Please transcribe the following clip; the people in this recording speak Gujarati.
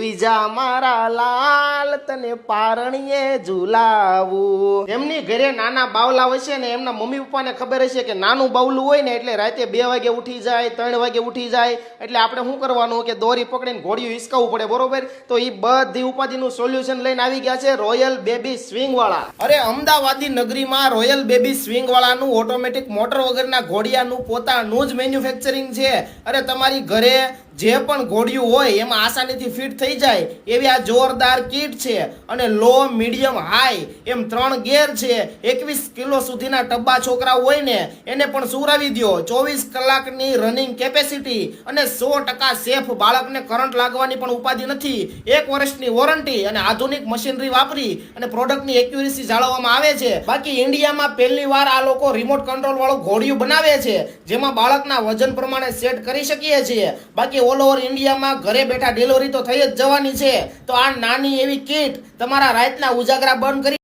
બીજા મારા લાલ તને પારણીએ ઝુલાવું. એમની ઘરે નાના બાવલા હોય છે ને એમના મમ્મી પપ્પાને ખબર હશે કે નાનું બાવલું હોય ને એટલે રાતે 2 વાગે ઉઠી જાય 3 વાગે ઉઠી જાય એટલે આપણે શું કરવાનું કે દોરી પકડીને ઘોડિયું હિસકાવવું પડે, બરોબર? તો એ બધી ઉપાધિનું સોલ્યુશન લઈને આવી ગયા છે રોયલ બેબી સ્વિંગ વાળા. અરે અમદાવાદી નગરીમાં રોયલ બેબી સ્વિંગ વાળાનું ઓટોમેટિક મોટર વગરના ઘોડિયાનું પોતાનું જ મેન્યુફેક્ચરિંગ છે. અરે તમારી ઘરે જે પણ ઘોડિયું હોય એમાં આસાનીથી ફિટ થઈ જાય એવી આ જોરદાર કીટ છે. અને લો, મીડિયમ, હાઈ એમ 3 ગેર છે. 21 કિલો સુધીના ટબ્બા છોકરા હોય ને એને પણ સુવરાવી દો. 24 કલાકની રનિંગ કેપેસિટી અને 100% સેફ. બાળકને કરંટ લાગવાની પણ ઉપાધિ નથી. 1 વર્ષની વોરંટી અને આધુનિક મશીનરી વાપરી અને પ્રોડક્ટની એક્યુરેસી જાળવવામાં આવે છે. બાકી ઇન્ડિયામાં પહેલી વાર આ લોકો રિમોટ કંટ્રોલ વાળું ઘોડિયું બનાવે છે જેમાં બાળકના વજન પ્રમાણે સેટ કરી શકીએ છીએ. બાકી ઓલ ઓવર ઇન્ડિયામાં ઘરે બેઠા ડિલિવરી તો થઈ જ જવાની છે. તો આ નાની એવી કીટ તમારા રાતના ઉજાગરા બંધ કરી